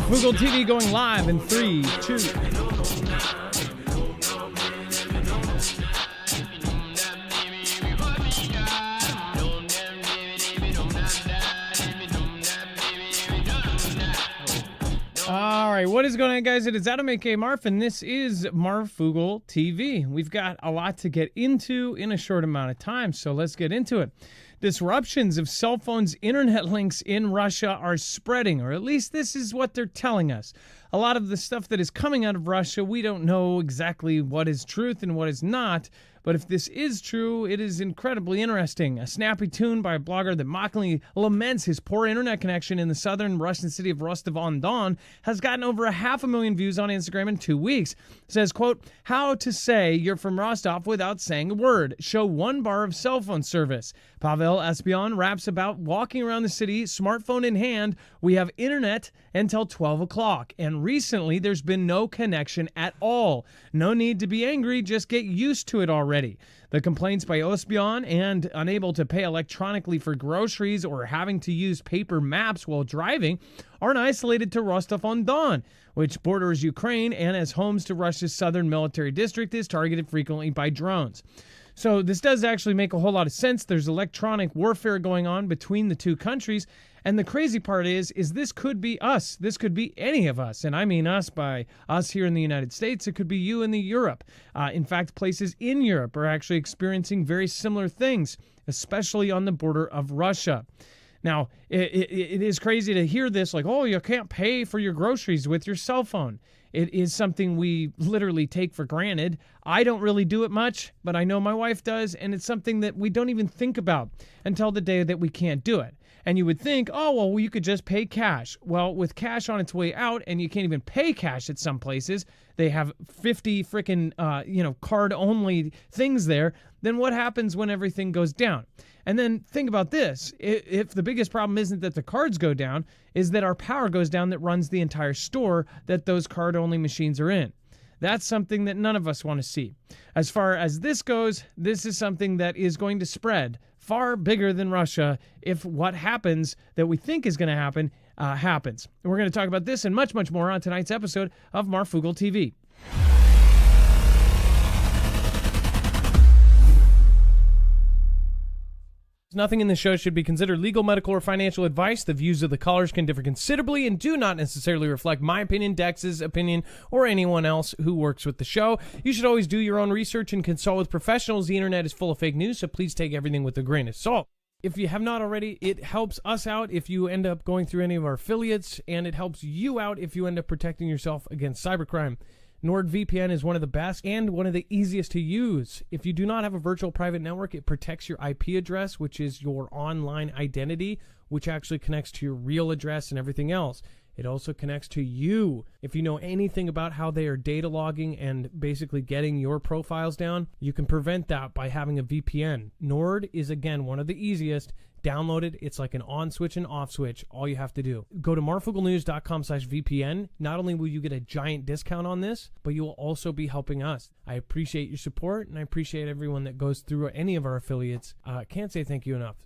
Marfoogle TV going live in 3, 2. All right, what is going on, guys? It is Adam, aka Marf, and this is Marfoogle TV. We've got a lot to get into in a short amount of time, so let's get into it. Disruptions of cell phones' internet links in Russia are spreading, or at least this is what they're telling us. A lot of the stuff that is coming out of Russia, we don't know exactly what is truth and what is not, but if this is true, it is incredibly interesting. A snappy tune by a blogger that mockingly laments his poor internet connection in the southern Russian city of Rostov-on-Don has gotten over 500,000 views on Instagram in 2 weeks. It says, quote, "How to say you're from Rostov without saying a word. Show 1 bar of cell phone service." Pavel Espion raps about walking around the city, smartphone in hand. We have internet until 12 o'clock. And recently, there's been no connection at all. No need to be angry. Just get used to it already. The complaints by Espion and unable to pay electronically for groceries or having to use paper maps while driving aren't isolated to Rostov-on-Don, which borders Ukraine and as homes to Russia's southern military district is targeted frequently by drones. So this does actually make a whole lot of sense. There's electronic warfare going on between the two countries. And the crazy part is this could be us. This could be any of us. And I mean us by us here in the United States. It could be you in the Europe. In fact, places in Europe are actually experiencing very similar things, especially on the border of Russia. Now, it is crazy to hear this, like, oh, you can't pay for your groceries with your cell phone. It is something we literally take for granted. I don't really do it much, but I know my wife does, and it's something that we don't even think about until the day that we can't do it. And you would think, oh, well, you could just pay cash. Well, with cash on its way out, and you can't even pay cash at some places, they have 50 freaking, card-only things there, then what happens when everything goes down? And then think about this. If the biggest problem isn't that the cards go down, is that our power goes down that runs the entire store that those card-only machines are in. That's something that none of us want to see. As far as this goes, this is something that is going to spread far bigger than Russia if what happens that we think is going to happen happens. And we're going to talk about this and much, much more on tonight's episode of Marfoogle TV. Nothing in this show should be considered legal, medical, or financial advice. The views of the callers can differ considerably and do not necessarily reflect my opinion, Dex's opinion, or anyone else who works with the show. You should always do your own research and consult with professionals. The internet is full of fake news, so please take everything with a grain of salt. If you have not already, it helps us out if you end up going through any of our affiliates, and it helps you out if you end up protecting yourself against cybercrime. NordVPN is one of the best and one of the easiest to use. If you do not have a virtual private network, it protects your IP address, which is your online identity, which actually connects to your real address and everything else. It also connects to you. If you know anything about how they are data logging and basically getting your profiles down, you can prevent that by having a VPN. Nord is, again, one of the easiest. Download it. It's like an on switch and off switch. All you have to do. Go to marfooglenews.com/VPN. Not only will you get a giant discount on this, but you will also be helping us. I appreciate your support, and I appreciate everyone that goes through any of our affiliates. Can't say thank you enough.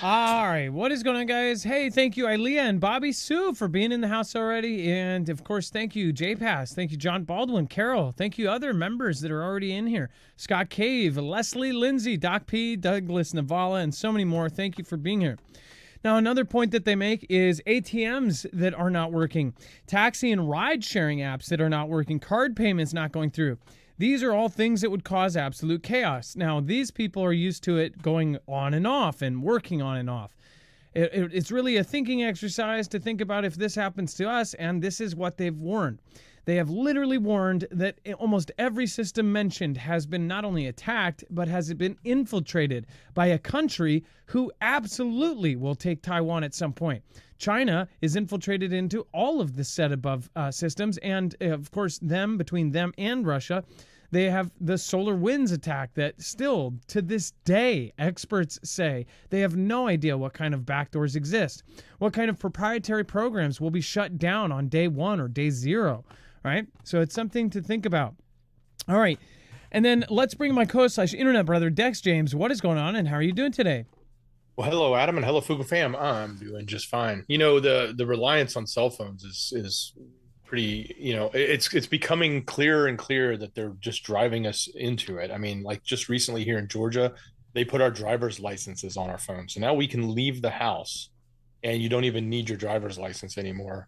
All right, what is going on, guys? Hey, thank you, Ilea and Bobby Sue, for being in the house already. And, of course, thank you, JPass. Thank you, John Baldwin, Carol. Thank you, other members that are already in here. Scott Cave, Leslie Lindsay, Doc P, Douglas Navala, and so many more. Thank you for being here. Now, another point that they make is ATMs that are not working, taxi and ride-sharing apps that are not working, card payments not going through. These are all things that would cause absolute chaos. Now, these people are used to it going on and off and working on and off. It's really a thinking exercise to think about if this happens to us, and this is what they've warned. They have literally warned that almost every system mentioned has been not only attacked, but has been infiltrated by a country who absolutely will take Taiwan at some point. China is infiltrated into all of the set above systems, and of course, between them and Russia, they have the solar winds attack that still, to this day, experts say they have no idea what kind of backdoors exist, what kind of proprietary programs will be shut down on day 1 or day 0, right? So it's something to think about. All right. And then let's bring my co/internet brother, Dex James. What is going on, and how are you doing today? Well, hello, Adam, and hello, Fugu fam. I'm doing just fine. You know, the reliance on cell phones is pretty. It's becoming clearer and clearer that they're just driving us into it. I mean, like just recently here in Georgia, they put our driver's licenses on our phones, so now we can leave the house and you don't even need your driver's license anymore.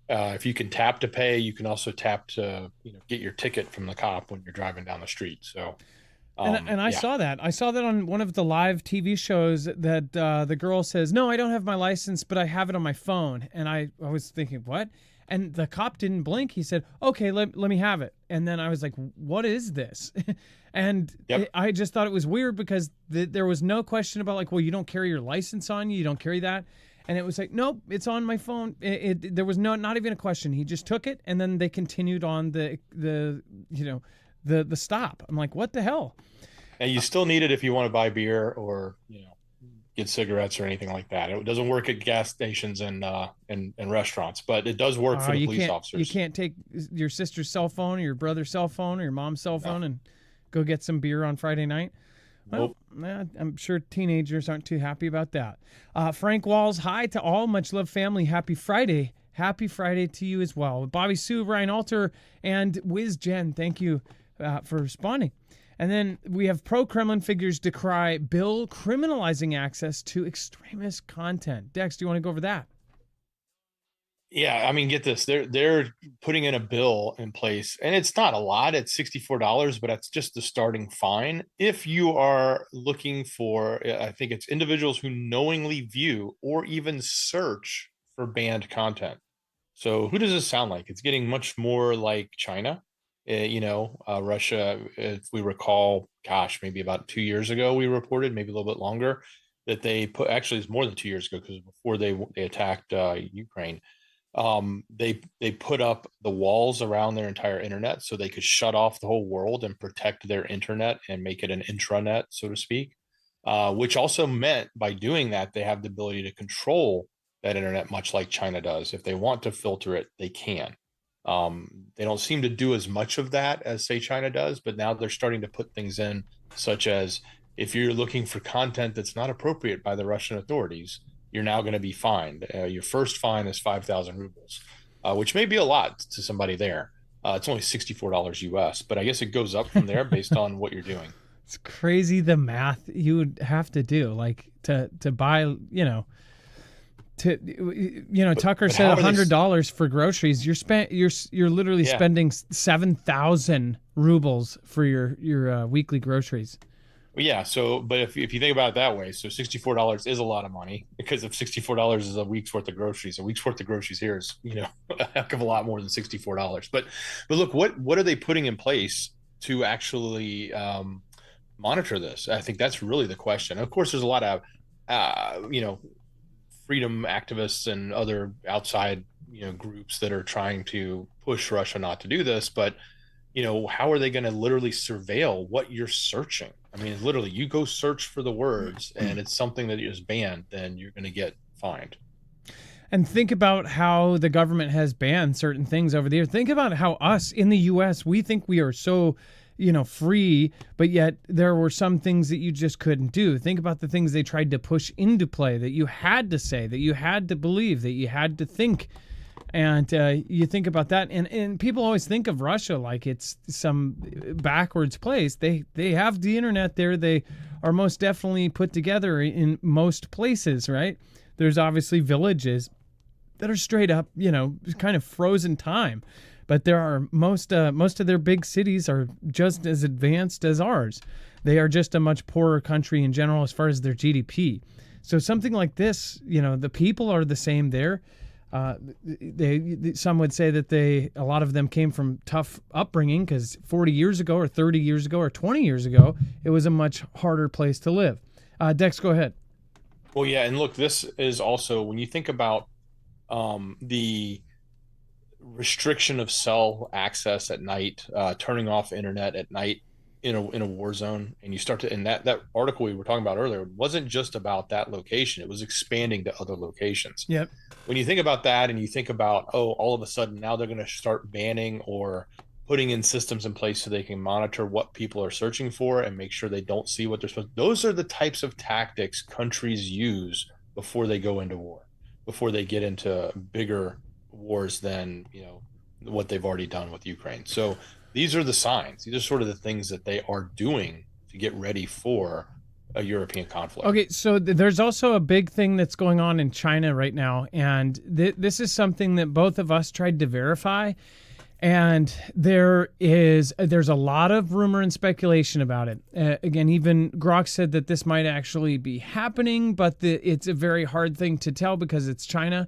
If you can tap to pay, you can also tap to get your ticket from the cop when you're driving down the street. So, And I yeah. saw that. I saw that on one of the live TV shows that the girl says, "No, I don't have my license, but I have it on my phone." And I was thinking, what? And the cop didn't blink. He said, "Okay, let me have it." And then I was like, "What is this?" And Yep. I just thought it was weird because there was no question about like, well, you don't carry your license on you, you don't carry that. And it was like, nope, it's on my phone. There was not even a question. He just took it, and then they continued on the stop. I'm like, what the hell? And you still need it if you want to buy beer or get cigarettes or anything like that. It doesn't work at gas stations and restaurants, but it does work for the police You officers. can't take your sister's cell phone or your brother's cell phone or your mom's cell No, phone and go get some beer on Friday night. Well, nope. I'm sure teenagers aren't too happy about that. Frank Walls, hi to all. Much love, family. Happy Friday. Happy Friday to you as well. Bobby Sue, Ryan Alter, and Wiz Jen, thank you for responding. And then we have pro-Kremlin figures decry bill criminalizing access to extremist content. Dex, do you want to go over that? Yeah, I mean, get this. They're putting in a bill in place, and it's not a lot. It's $64, but that's just the starting fine. If you are looking for, I think it's individuals who knowingly view or even search for banned content. So who does this sound like? It's getting much more like China. Russia, if we recall, gosh, maybe about 2 years ago, we reported, maybe a little bit longer, that they put, actually it's more than 2 years ago, because before they attacked Ukraine, they put up the walls around their entire internet so they could shut off the whole world and protect their internet and make it an intranet, so to speak. Which also meant by doing that, they have the ability to control that internet, much like China does. If they want to filter it, they can. They don't seem to do as much of that as, say, China does, but now they're starting to put things in, such as if you're looking for content that's not appropriate by the Russian authorities, you're now going to be fined. Your first fine is 5,000 rubles, which may be a lot to somebody there. It's only $64 US, but I guess it goes up from there based on what you're doing. It's crazy the math you would have to do, like to buy, But Tucker but said how are they? $100 for groceries. You're literally Yeah, spending 7,000 rubles for your weekly groceries. well, yeah. So, but if you think about it that way, so $64 is a lot of money, because if $64 is a week's worth of groceries, a week's worth of groceries here is a heck of a lot more than $64. But look, what are they putting in place to actually monitor this? I think that's really the question. Of course, there's a lot of uh, you know freedom activists and other outside groups that are trying to push Russia not to do this, but how are they going to literally surveil what you're searching? I mean, literally, you go search for the words and it's something that is banned, then you're going to get fined. And think about how the government has banned certain things over the years. Think about how us in the US, we think we are so, free, but yet there were some things that you just couldn't do. Think about the things they tried to push into play that you had to say, that you had to believe, that you had to think. And you think about that, and people always think of Russia like it's some backwards place. They have the internet there. They are most definitely put together in most places, right? There's obviously villages that are straight up, kind of frozen time. But there are most of their big cities are just as advanced as ours. They are just a much poorer country in general as far as their GDP. So something like this, the people are the same there. Some would say that a lot of them came from tough upbringing because 40 years ago or 30 years ago or 20 years ago, it was a much harder place to live. Dex, go ahead. Well, yeah, and look, this is also when you think about the restriction of cell access at night, turning off internet at night in a war zone, and you start to, and that article we were talking about earlier wasn't just about that location; it was expanding to other locations. Yep. When you think about that, and you think about, oh, all of a sudden now they're going to start banning or putting in systems in place so they can monitor what people are searching for and make sure they don't see what they're supposed to. Those are the types of tactics countries use before they go into war, before they get into bigger wars than, what they've already done with Ukraine. So these are the signs. These are sort of the things that they are doing to get ready for a European conflict. Okay, so there's also a big thing that's going on in China right now, and this is something that both of us tried to verify. And there's a lot of rumor and speculation about it. Again, even Grok said that this might actually be happening, but it's a very hard thing to tell because it's China.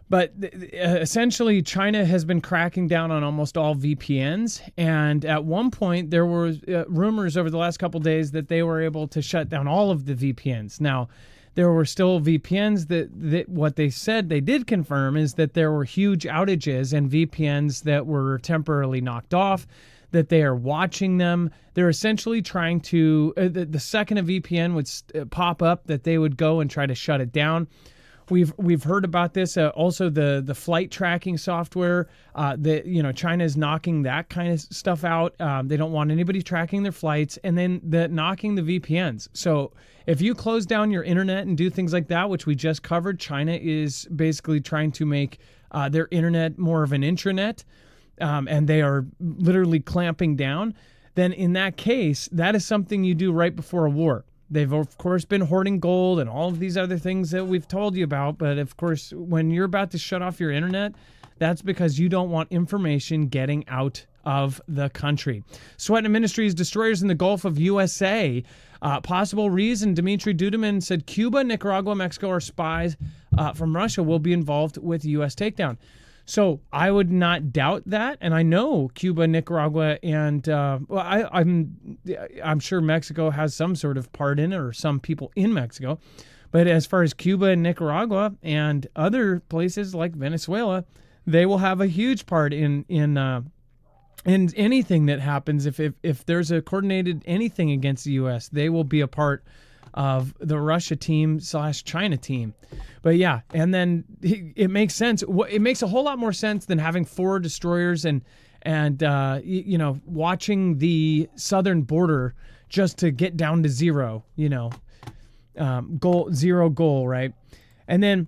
But essentially, China has been cracking down on almost all VPNs. And at one point, there were rumors over the last couple of days that they were able to shut down all of the VPNs. Now, there were still VPNs that what they said they did confirm is that there were huge outages and VPNs that were temporarily knocked off, that they are watching them. They're essentially trying to, the second a VPN would pop up, that they would go and try to shut it down. We've heard about this. Also, the flight tracking software. China is knocking that kind of stuff out. They don't want anybody tracking their flights, and then knocking the VPNs. So if you close down your internet and do things like that, which we just covered, China is basically trying to make their internet more of an intranet, and they are literally clamping down. Then in that case, that is something you do right before a war. They've, of course, been hoarding gold and all of these other things that we've told you about. But, of course, when you're about to shut off your internet, that's because you don't want information getting out of the country. Sweden Ministries destroyers in the Gulf of USA. Possible reason, Dmitry Duduman said Cuba, Nicaragua, Mexico are spies from Russia will be involved with U.S. takedown. So I would not doubt that, and I know Cuba, Nicaragua, and I'm sure Mexico has some sort of part in it, or some people in Mexico. But as far as Cuba and Nicaragua and other places like Venezuela, they will have a huge part in anything that happens. If there's a coordinated anything against the U.S., they will be a part of the Russia team / China team. But yeah, and then it makes sense. It makes a whole lot more sense than having 4 destroyers and watching the southern border just to get down to zero, zero goal, right? And then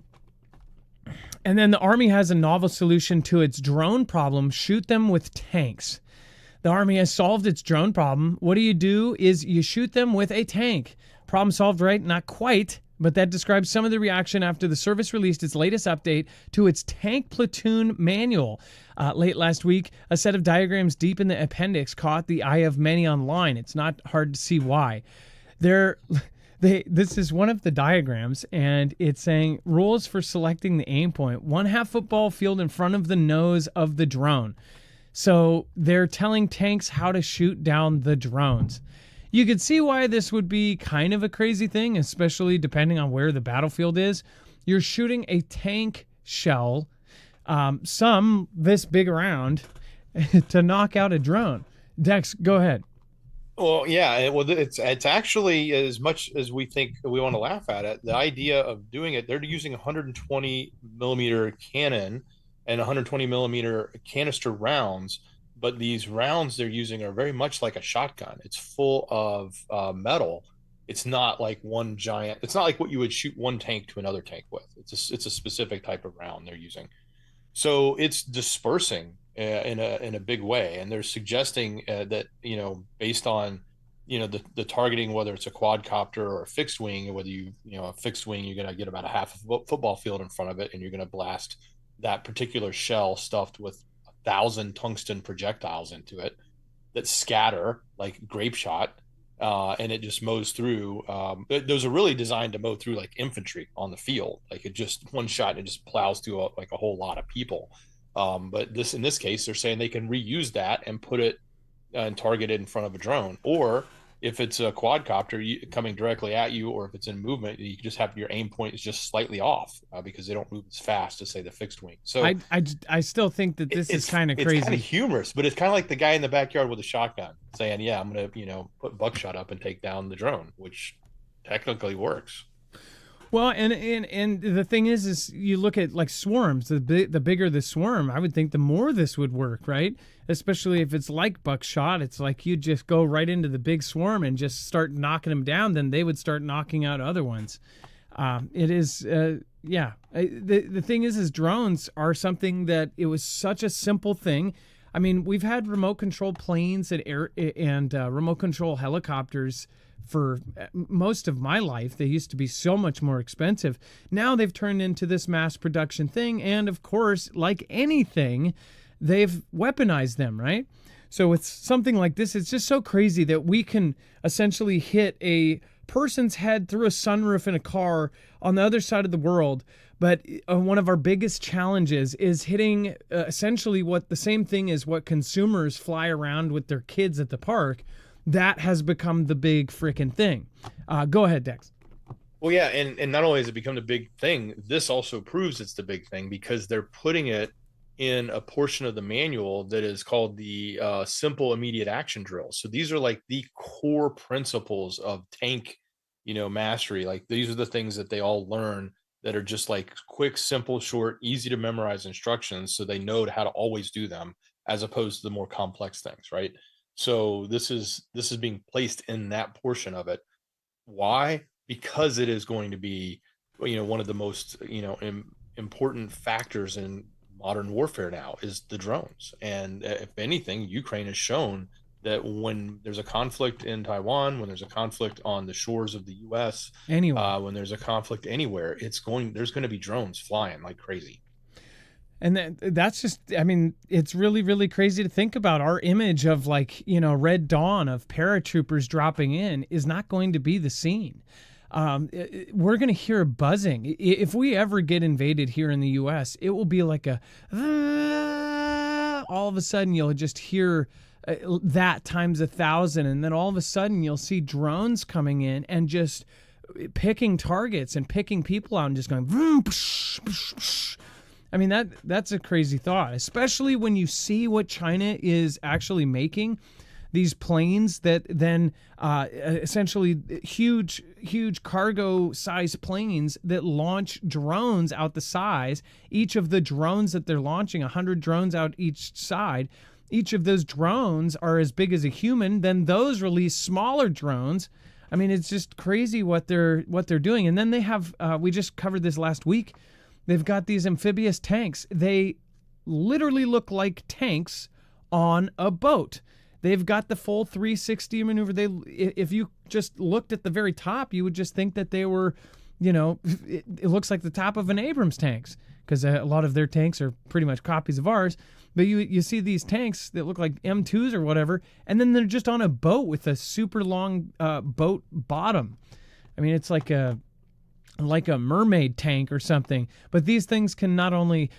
the Army has a novel solution to its drone problem: shoot them with tanks. The Army has solved its drone problem. What do is you shoot them with a tank. Problem solved, right? Not quite, but that describes some of the reaction after the service released its latest update to its tank platoon manual. Late last week, a set of diagrams deep in the appendix caught the eye of many online. It's not hard to see why. This is one of the diagrams, and it's saying rules for selecting the aim point: 1/2 football field in front of the nose of the drone. So they're telling tanks how to shoot down the drones. You could see why this would be kind of a crazy thing, especially depending on where the battlefield is. You're shooting a tank shell, some this big around, to knock out a drone. Dex, go ahead. Well, yeah, it's actually, as much as we think we want to laugh at it, the idea of doing it, they're using 120 millimeter cannon and 120 millimeter canister rounds. But these rounds they're using are very much like a shotgun. It's full of metal. It's not like one giant. It's not like what you would shoot one tank to another tank with. It's a specific type of round they're using. So it's dispersing in a big way. And they're suggesting that based on the targeting, whether it's a quadcopter or a fixed wing, whether a fixed wing, you're going to get about a half a football field in front of it, and you're going to blast that particular shell stuffed with 1,000 tungsten projectiles into it that scatter like grape shot, and it just mows through. Those are really designed to mow through like infantry on the field. Like it just one shot, and it just plows through a whole lot of people. But in this case, they're saying they can reuse that and put it and target it in front of a drone. Or if it's a quadcopter coming directly at you, or if it's in movement, you can just have your aim point is just slightly off because they don't move as fast as, say, the fixed wing. So I still think that this is kind of crazy. It's kind of humorous, but it's kind of like the guy in the backyard with a shotgun saying, "Yeah, I'm gonna put buckshot up and take down the drone," which technically works. Well, and the thing is you look at like swarms. The bigger the swarm, I would think the more this would work, right? Especially if it's like buckshot. It's like you just go right into the big swarm and just start knocking them down. Then they would start knocking out other ones. It is, yeah. The thing is drones are something that it was such a simple thing. I mean, we've had remote control planes and remote control helicopters for most of my life. They used to be so much more expensive. Now they've turned into this mass production thing. And of course, like anything, they've weaponized them, right? So it's something like this. It's just so crazy that we can essentially hit a person's head through a sunroof in a car on the other side of the world. But one of our biggest challenges is hitting essentially what the same thing is what consumers fly around with their kids at the park. That has become the big freaking thing. Go ahead, Dex. Well, yeah, and not only has it become the big thing, this also proves it's the big thing because they're putting it in a portion of the manual that is called the simple immediate action drill. So these are like the core principles of tank, mastery. Like these are the things that they all learn that are just like quick, simple, short, easy to memorize instructions. So they know how to always do them as opposed to the more complex things, right? So this is being placed in that portion of it. Why? Because it is going to be, one of the most, important factors in modern warfare now is the drones. And if anything, Ukraine has shown that when there's a conflict in Taiwan, when there's a conflict on the shores of the US, when there's a conflict anywhere, there's going to be drones flying like crazy. And that's just, I mean, it's really, really crazy to think about. Our image of like, Red Dawn of paratroopers dropping in is not going to be the scene. We're going to hear buzzing. If we ever get invaded here in the U.S., it will be like all of a sudden you'll just hear that times 1,000. And then all of a sudden you'll see drones coming in and just picking targets and picking people out and just going, vroom, psh, psh, psh. I mean, that's a crazy thought, especially when you see what China is actually making. These planes that then essentially huge cargo-sized planes that launch drones out the size. Each of the drones that they're launching, 100 drones out each side, each of those drones are as big as a human. Then those release smaller drones. I mean, it's just crazy what they're doing. And then they have, we just covered this last week, they've got these amphibious tanks. They literally look like tanks on a boat. They've got the full 360 maneuver. If you just looked at the very top, you would just think that they were, it looks like the top of an Abrams tanks because a lot of their tanks are pretty much copies of ours. But you see these tanks that look like M2s or whatever, and then they're just on a boat with a super long boat bottom. I mean, it's like a mermaid tank or something. But these things can not only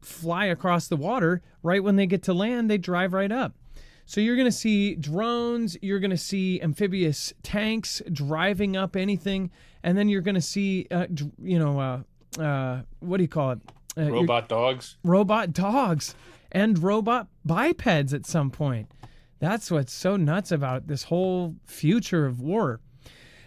fly across the water, right when they get to land, they drive right up. So you're going to see drones, you're going to see amphibious tanks driving up anything, and then you're going to see, what do you call it? Robot dogs. Robot dogs and robot bipeds at some point. That's what's so nuts about this whole future of war.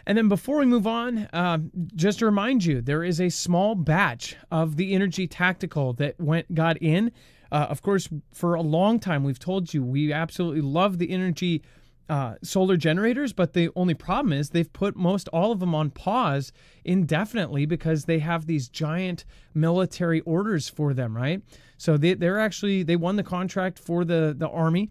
And then before we move on, just to remind you, there is a small batch of the Energy Tactical that got in. Of course, for a long time, we've told you we absolutely love the Energy solar generators, but the only problem is they've put most all of them on pause indefinitely because they have these giant military orders for them, right? So they won the contract for the Army.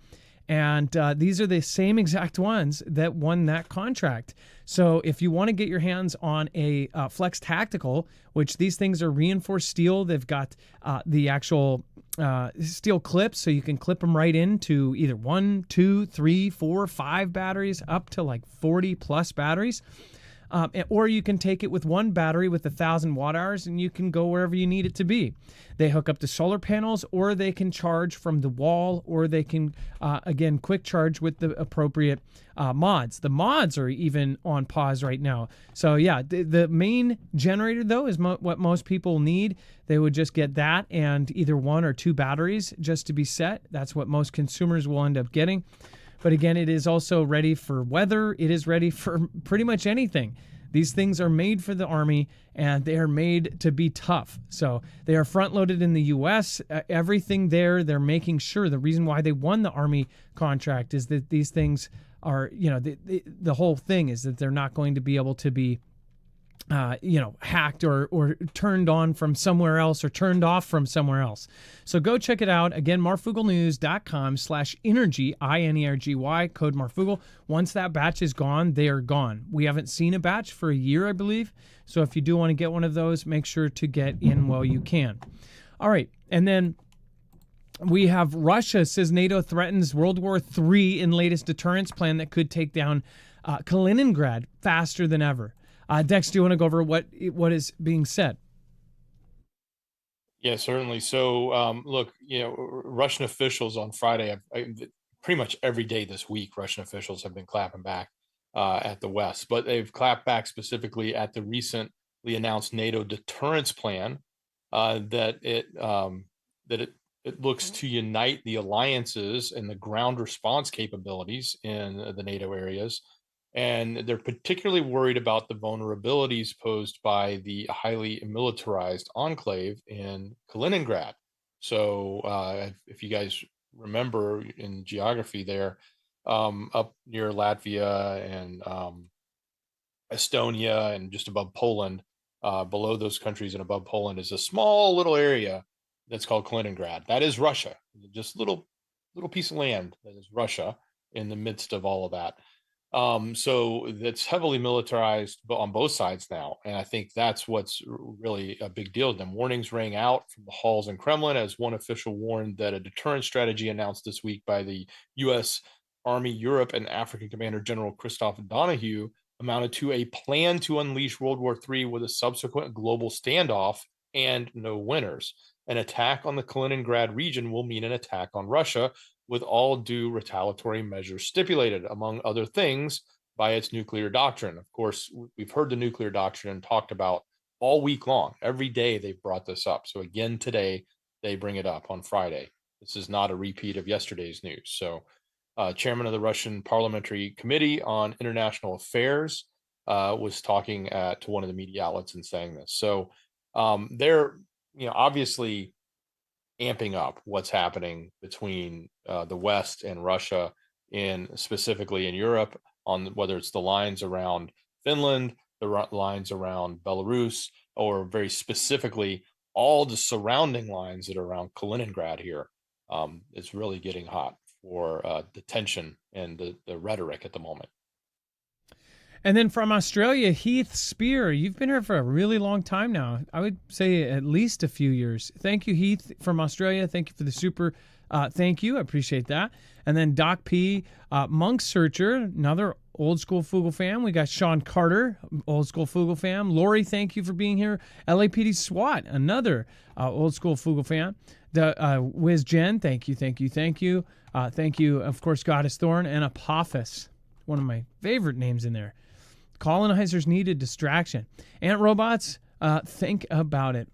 And these are the same exact ones that won that contract. So if you want to get your hands on a Flex Tactical, which these things are reinforced steel, they've got the actual steel clips, so you can clip them right into either 1, 2, 3, 4, 5 batteries, up to like 40 plus batteries. Or you can take it with one battery with 1,000 watt hours and you can go wherever you need it to be. They hook up to solar panels, or they can charge from the wall, or they can, again, quick charge with the appropriate mods. The mods are even on pause right now. So yeah, the main generator though is what most people need. They would just get that and either 1 or 2 batteries just to be set. That's what most consumers will end up getting. But again, it is also ready for weather. It is ready for pretty much anything. These things are made for the Army, and they are made to be tough. So they are front-loaded in the U.S. Everything there, they're making sure. The reason why they won the Army contract is that these things are, the whole thing is that they're not going to be able to be hacked or turned on from somewhere else or turned off from somewhere else. So go check it out. Again, marfooglenews.com/energy, INERGY, code Marfoogle. Once that batch is gone, they are gone. We haven't seen a batch for a year, I believe. So if you do want to get one of those, make sure to get in while you can. All right. And then we have Russia says NATO threatens World War III in latest deterrence plan that could take down Kaliningrad faster than ever. Dex, do you want to go over what is being said? Yeah, certainly. So, look, Russian officials on Friday, pretty much every day this week, Russian officials have been clapping back at the West, but they've clapped back specifically at the recently announced NATO deterrence plan that it looks to unite the alliances and the ground response capabilities in the NATO areas. And they're particularly worried about the vulnerabilities posed by the highly militarized enclave in Kaliningrad. So if you guys remember in geography there, up near Latvia and Estonia and just above Poland, below those countries and above Poland is a small little area that's called Kaliningrad. That is Russia, just little piece of land that is Russia in the midst of all of that. So that's heavily militarized on both sides now. And I think that's what's really a big deal to them. Warnings rang out from the halls in Kremlin as one official warned that a deterrence strategy announced this week by the U.S. Army Europe and African Commander General Christoph Donahue amounted to a plan to unleash World War III with a subsequent global standoff and no winners. An attack on the Kaliningrad region will mean an attack on Russia, with all due retaliatory measures stipulated, among other things, by its nuclear doctrine. Of course, we've heard the nuclear doctrine talked about all week long. Every day they've brought this up. So again, today, they bring it up on Friday. This is not a repeat of yesterday's news. So chairman of the Russian Parliamentary Committee on International Affairs was talking to one of the media outlets and saying this. So they're obviously amping up what's happening between the West and Russia, specifically in Europe, on whether it's the lines around Finland, the lines around Belarus, or very specifically all the surrounding lines that are around Kaliningrad here. It's really getting hot for the tension and the rhetoric at the moment. And then from Australia, Heath Spear, you've been here for a really long time now. I would say at least a few years. Thank you, Heath, from Australia. Thank you for the super. Thank you. I appreciate that. And then Doc P, Monk Searcher, another old school Foogle fan. We got Sean Carter, old school Foogle fan. Lori, thank you for being here. LAPD SWAT, another old school Foogle fan. The Wiz Jen, thank you. Thank you, of course, Goddess Thorn and Apophis, one of my favorite names in there. Colonizers need a distraction. Ant robots, think about it.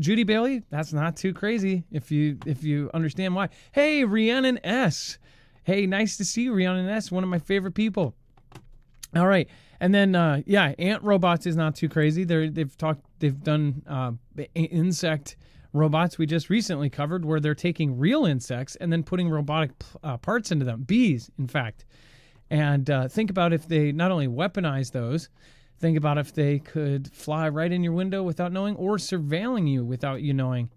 Judy Bailey, that's not too crazy if you understand why. Hey, Rhiannon S. Hey, nice to see you, Rhiannon S., one of my favorite people. All right. And then, ant robots is not too crazy. They've done insect robots we just recently covered where they're taking real insects and then putting robotic parts into them. Bees, in fact. And think about if they not only weaponize those, think about if they could fly right in your window without knowing, or surveilling you without you knowing.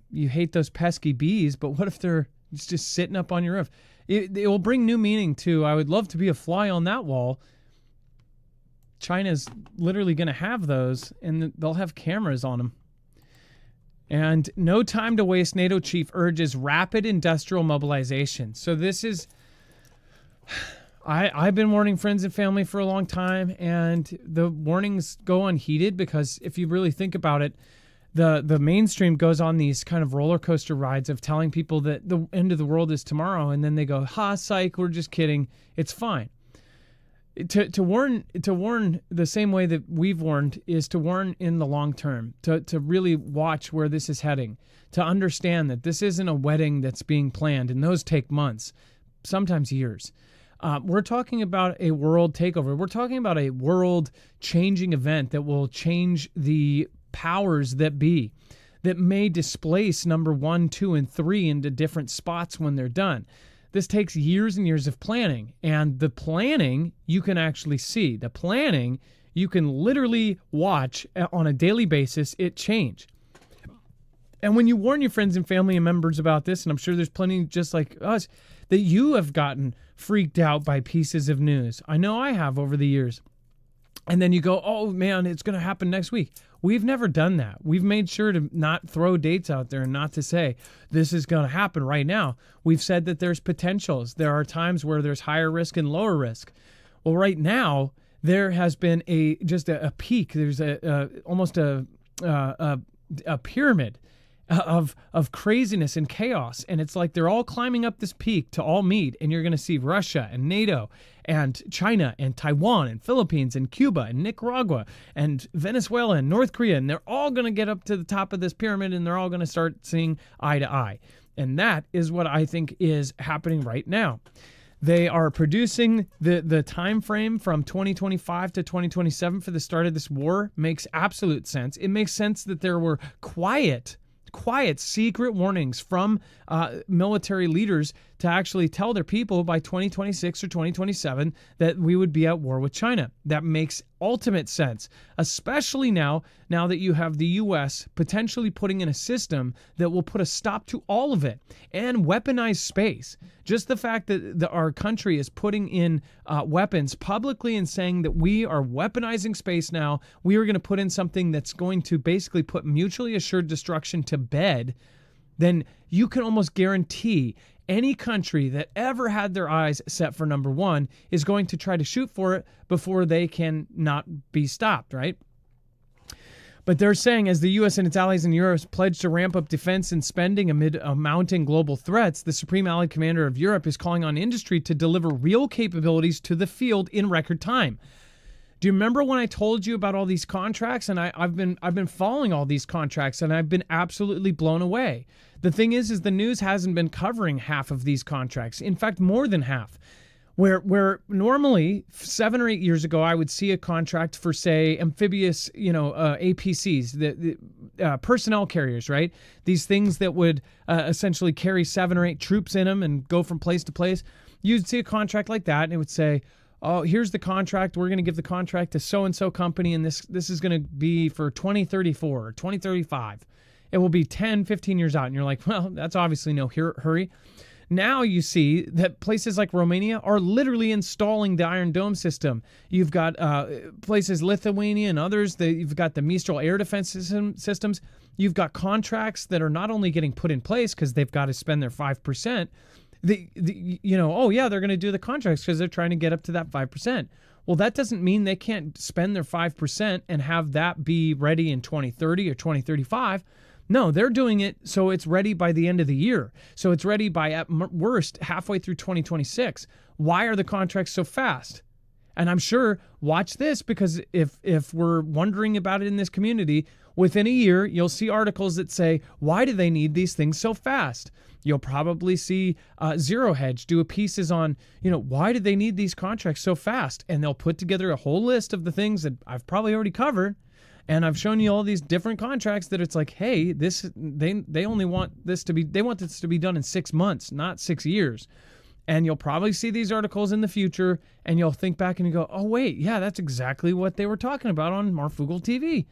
You hate those pesky bees, but what if they're just sitting up on your roof? It will bring new meaning to, I would love to be a fly on that wall. China's literally going to have those, and they'll have cameras on them. And no time to waste, NATO chief urges rapid industrial mobilization. So this is... I've been warning friends and family for a long time, and the warnings go unheeded because if you really think about it, the mainstream goes on these kind of roller coaster rides of telling people that the end of the world is tomorrow, and then they go, "Ha, psych, we're just kidding. It's fine." To warn the same way that we've warned is to warn in the long term, to really watch where this is heading, to understand that this isn't a wedding that's being planned, and those take months, sometimes years. We're talking about a world takeover. We're talking about a world-changing event that will change the powers that be, that may displace number 1, 2, and 3 into different spots when they're done. This takes years and years of planning, and the planning you can actually see. The planning you can literally watch on a daily basis it change. And when you warn your friends and family and members about this, and I'm sure there's plenty just like us, that you have gotten freaked out by pieces of news. I know I have over the years. And then you go, oh man, it's going to happen next week. We've never done that. We've made sure to not throw dates out there and not to say this is going to happen right now. We've said that there's potentials. There are times where there's higher risk and lower risk. Well, right now there has been just a peak. There's almost a pyramid of craziness and chaos, and it's like they're all climbing up this peak to all meet, and you're going to see Russia and NATO and China and Taiwan and Philippines and Cuba and Nicaragua and Venezuela and North Korea, and they're all going to get up to the top of this pyramid, and they're all going to start seeing eye to eye. And that is what I think is happening right now. They are producing the time frame from 2025 to 2027 for the start of this war. Makes absolute sense. It makes sense that there were quiet secret warnings from military leaders to actually tell their people by 2026 or 2027 that we would be at war with China. That makes ultimate sense, especially now that you have the U.S. potentially putting in a system that will put a stop to all of it and weaponize space. Just the fact that our country is putting in weapons publicly and saying that we are weaponizing space now, we are going to put in something that's going to basically put mutually assured destruction to bed, then you can almost guarantee any country that ever had their eyes set for number 1 is going to try to shoot for it before they can not be stopped, right? But they're saying as the U.S. and its allies in Europe pledge to ramp up defense and spending amid mounting global threats, the Supreme Allied Commander of Europe is calling on industry to deliver real capabilities to the field in record time. Do you remember when I told you about all these contracts? And I've been following all these contracts, and I've been absolutely blown away. The thing is the news hasn't been covering half of these contracts. In fact, more than half. Where normally 7 or 8 years ago, I would see a contract for, say, amphibious, APCs, the personnel carriers, right? These things that would essentially carry 7 or 8 troops in them and go from place to place. You'd see a contract like that, and it would say, oh, here's the contract. We're going to give the contract to so-and-so company, and this is going to be for 2034 or 2035. It will be 10, 15 years out. And you're like, well, that's obviously no hurry. Now you see that places like Romania are literally installing the Iron Dome system. You've got places, Lithuania and others, you've got the Mistral air defense systems. You've got contracts that are not only getting put in place because they've got to spend their 5%, oh yeah, they're going to do the contracts because they're trying to get up to that 5%. Well, that doesn't mean they can't spend their 5% and have that be ready in 2030 or 2035. No, they're doing it so it's ready by the end of the year. So it's ready by, at worst, halfway through 2026. Why are the contracts so fast? And I'm sure, watch this, because if we're wondering about it in this community, within a year, you'll see articles that say, why do they need these things so fast? You'll probably see Zero Hedge do pieces on, why do they need these contracts so fast? And they'll put together a whole list of the things that I've probably already covered. And I've shown you all these different contracts that it's like, hey, they only want this to be done in 6 months, not 6 years. And you'll probably see these articles in the future, and you'll think back and you go, oh wait, yeah, that's exactly what they were talking about on Marfoogle TV.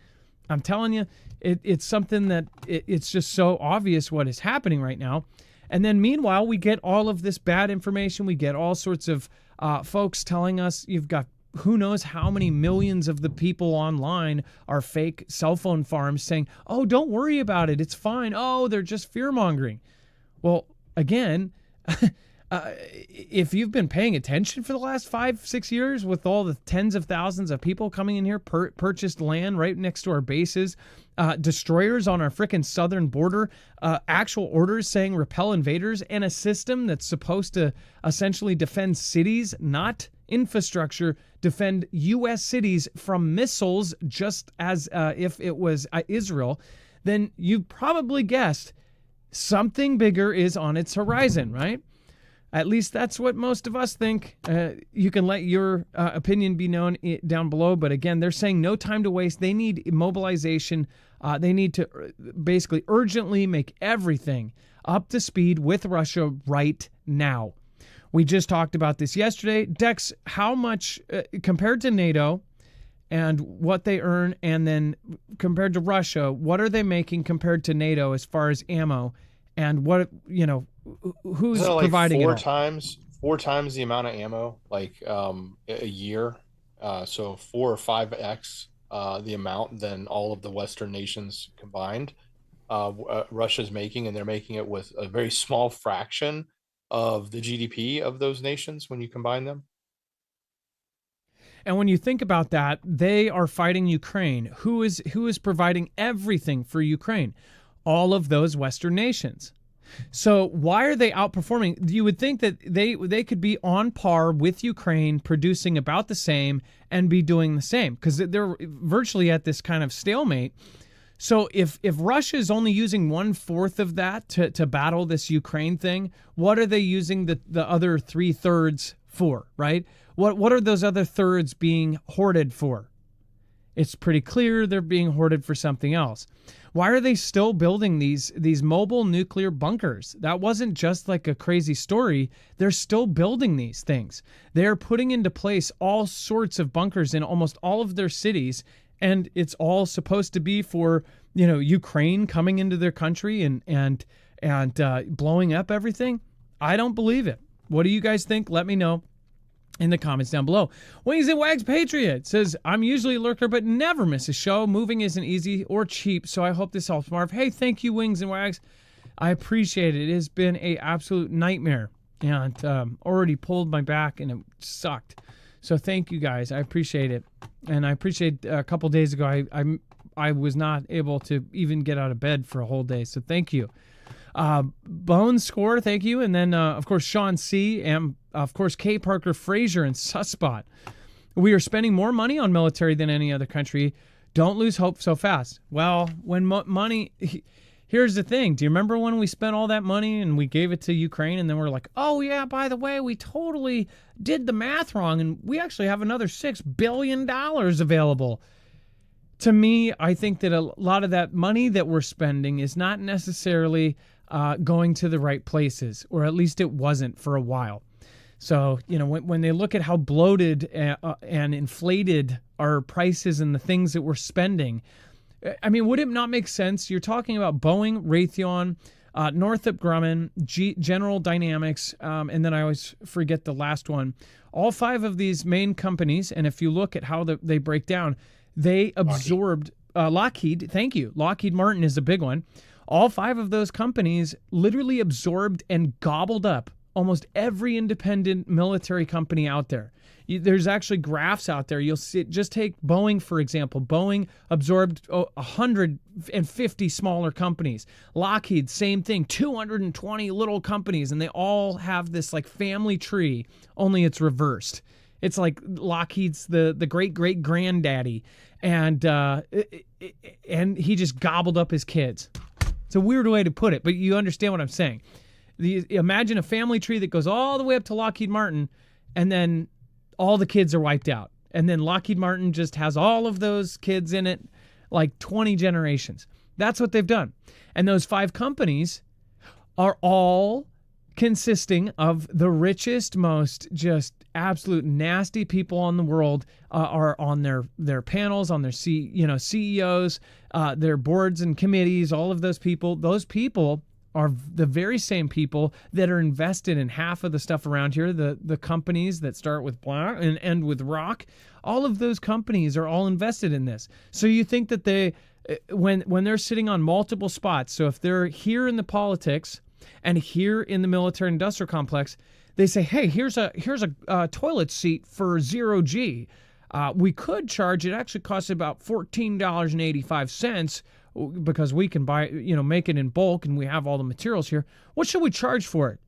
I'm telling you, it's something that it's just so obvious what is happening right now. And then meanwhile, we get all of this bad information. We get all sorts of folks telling us you've got who knows how many millions of the people online are fake cell phone farms saying, oh, don't worry about it. It's fine. Oh, they're just fear-mongering. Well, again, if you've been paying attention for the last 5-6 years with all the tens of thousands of people coming in here, purchased land right next to our bases, destroyers on our frickin' southern border, actual orders saying repel invaders, and a system that's supposed to essentially defend cities, not infrastructure, defend U.S. cities from missiles, just as if it was Israel, then you probably guessed something bigger is on its horizon, right? At least that's what most of us think. You can let your opinion be known down below. But again, they're saying no time to waste. They need mobilization. They need to basically urgently make everything up to speed with Russia right now. We just talked about this yesterday. Dex, how much compared to NATO and what they earn, and then compared to Russia, what are they making compared to NATO as far as ammo? And what, who's So, like, providing four times the amount of ammo, like a year. So 4 or 5x the amount than all of the Western nations combined. Russia's making, and they're making it with a very small fraction of the GDP of those nations when you combine them. And when you think about that, they are fighting Ukraine. Who is providing everything for Ukraine? All of those Western nations. So why are they outperforming? You would think that they could be on par with Ukraine, producing about the same and be doing the same, because they're virtually at this kind of stalemate. So if Russia is only using 1/4 of that to battle this Ukraine thing, what are they using the other 3/3 for, right? What are those other thirds being hoarded for? It's pretty clear they're being hoarded for something else. Why are they still building these mobile nuclear bunkers? That wasn't just like a crazy story. They're still building these things. They're putting into place all sorts of bunkers in almost all of their cities, and it's all supposed to be for, Ukraine coming into their country and blowing up everything. I don't believe it. What do you guys think? Let me know in the comments down below. Wings and Wags Patriot says, I'm usually a lurker, but never miss a show. Moving isn't easy or cheap, so I hope this helps, Marv. Hey, thank you, Wings and Wags. I appreciate it. It has been an absolute nightmare, and already pulled my back, and it sucked. So thank you, guys. I appreciate it. And I appreciate a couple days ago, I was not able to even get out of bed for a whole day, so thank you. Bone Score, thank you. And then, of course, Sean C. and, of course, K. Parker Frazier and Susspot. We are spending more money on military than any other country. Don't lose hope so fast. Well, when money... Here's the thing. Do you remember when we spent all that money and we gave it to Ukraine, and then we're like, oh, yeah, by the way, we totally did the math wrong, and we actually have another $6 billion available. To me, I think that a lot of that money that we're spending is not necessarily going to the right places, or at least it wasn't for a while. So, when they look at how bloated and inflated our prices and the things that we're spending, I mean, would it not make sense? You're talking about Boeing, Raytheon, Northrop Grumman, General Dynamics, and then I always forget the last one. All 5 of these main companies, and if you look at how they break down, they absorbed Lockheed. Thank you. Lockheed Martin is a big one. All 5 of those companies literally absorbed and gobbled up almost every independent military company out there. There's actually graphs out there. You'll see. Just take Boeing, for example. Boeing absorbed 150 smaller companies. Lockheed, same thing, 220 little companies, and they all have this like family tree, only it's reversed. It's like Lockheed's the great granddaddy, and he just gobbled up his kids. It's a weird way to put it, but you understand what I'm saying. Imagine a family tree that goes all the way up to Lockheed Martin, and then all the kids are wiped out. And then Lockheed Martin just has all of those kids in it, like 20 generations. That's what they've done. And those 5 companies are all consisting of the richest, most just absolute nasty people in the world, are on their panels, on their CEOs, their boards and committees, all of those people. Those people are the very same people that are invested in half of the stuff around here. The companies that start with blah and end with rock, all of those companies are all invested in this. So you think that they, when they're sitting on multiple spots, so if they're here in the politics and here in the military industrial complex, they say, hey, here's a toilet seat for 0G. We could charge, it actually costs about $14.85, because we can buy, make it in bulk, and we have all the materials here. What should we charge for it?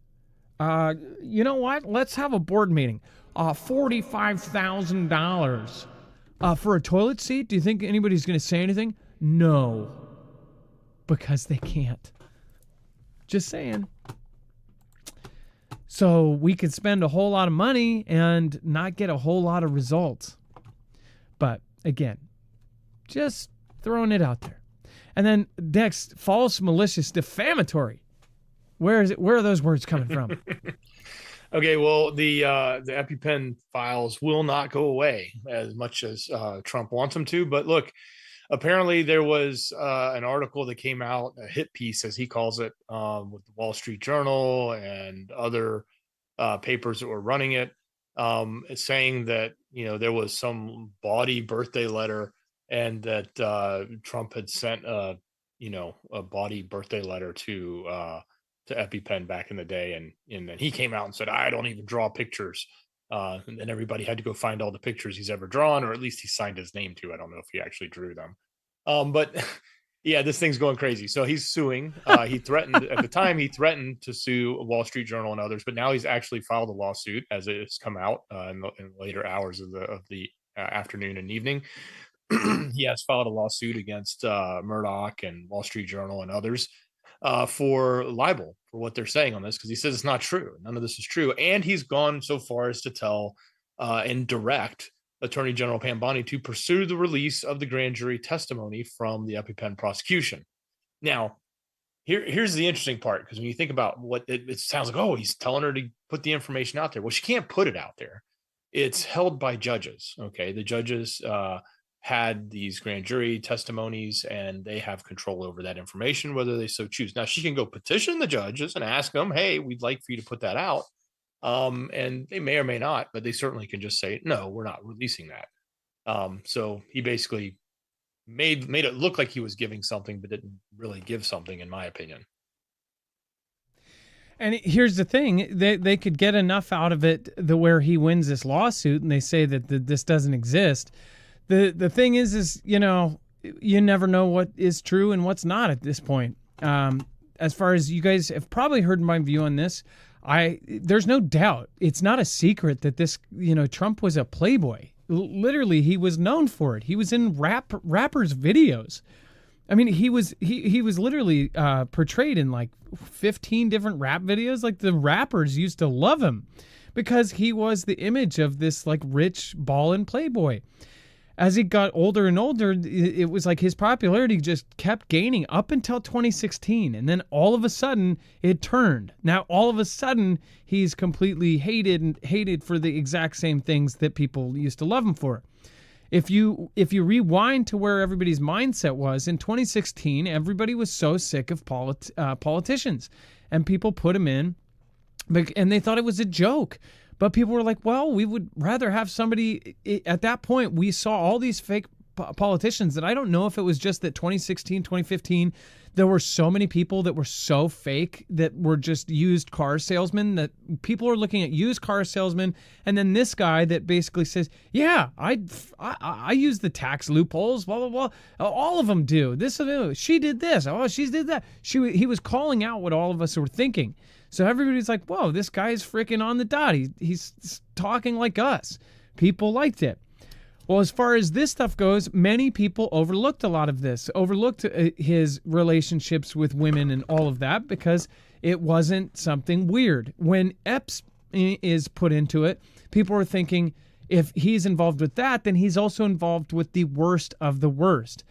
You know what? Let's have a board meeting. $45,000 for a toilet seat? Do you think anybody's going to say anything? No, because they can't. Just saying. so we could spend a whole lot of money and not get a whole lot of results. But again, just throwing it out there. And then next, false, malicious, defamatory. Where are those words coming from? Okay, well, the EpiPen files will not go away as much as Trump wants them to. But look, apparently there was an article that came out, a hit piece, as he calls it, with the Wall Street Journal and other papers that were running it, saying that, there was some bawdy birthday letter, and that Trump had sent a bawdy birthday letter to EpiPen back in the day, and then he came out and said, I don't even draw pictures, and then everybody had to go find all the pictures he's ever drawn, or at least he signed his name to. I don't know if he actually drew them, but yeah, this thing's going crazy. So he's suing. He threatened at the time. He threatened to sue Wall Street Journal and others, but now he's actually filed a lawsuit, as it's come out in later hours of the afternoon and evening. He has filed a lawsuit against Murdoch and Wall Street Journal and others for libel for what they're saying on this, because he says it's not true. None of this is true. And he's gone so far as to tell and direct Attorney General Pam Bondi to pursue the release of the grand jury testimony from the EpiPen prosecution. Now, here's the interesting part, because when you think about what it sounds like, oh, he's telling her to put the information out there. Well, she can't put it out there. It's held by judges. Okay, the judges had these grand jury testimonies, and they have control over that information, whether they so choose. Now, she can go petition the judges and ask them, hey, we'd like for you to put that out. And they may or may not, but they certainly can just say, no, we're not releasing that. So he basically made it look like he was giving something, but didn't really give something, in my opinion. And here's the thing, they could get enough out of it where he wins this lawsuit and they say that this doesn't exist. The thing is, you never know what is true and what's not at this point. As far as you guys have probably heard my view on this, there's no doubt. It's not a secret that this, Trump was a playboy. Literally, he was known for it. He was in rappers' videos. I mean, he was literally portrayed in like 15 different rap videos. Like, the rappers used to love him because he was the image of this like rich ballin' playboy. As he got older and older, it was like his popularity just kept gaining up until 2016. And then all of a sudden it turned. Now, all of a sudden he's completely hated for the exact same things that people used to love him for. If you rewind to where everybody's mindset was in 2016, everybody was so sick of politicians, and people put him in, and they thought it was a joke. But people were like, well, we would rather have somebody. At that point, we saw all these fake politicians that I don't know if it was just that 2016, 2015, there were so many people that were so fake that were just used car salesmen, that people are looking at used car salesmen. And then this guy that basically says, yeah, I use the tax loopholes, blah, blah, blah. All of them do. She did this. Oh, she did that. He was calling out what all of us were thinking. So everybody's like, whoa, this guy's freaking on the dot. He's talking like us. People liked it. Well, as far as this stuff goes, many people overlooked a lot of this, overlooked his relationships with women and all of that, because it wasn't something weird. When Epstein is put into it, people are thinking if he's involved with that, then he's also involved with the worst of the worst.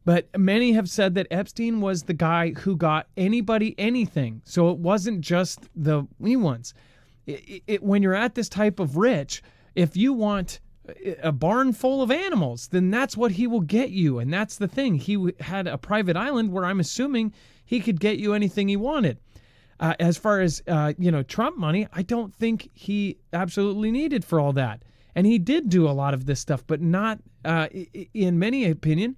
But many have said that Epstein was the guy who got anybody anything. So it wasn't just the wee ones. When you're at this type of rich, if you want a barn full of animals, then that's what he will get you. And that's the thing. He had a private island where I'm assuming he could get you anything he wanted. As far as, Trump money, I don't think he absolutely needed for all that. And he did do a lot of this stuff, but not, in many opinion,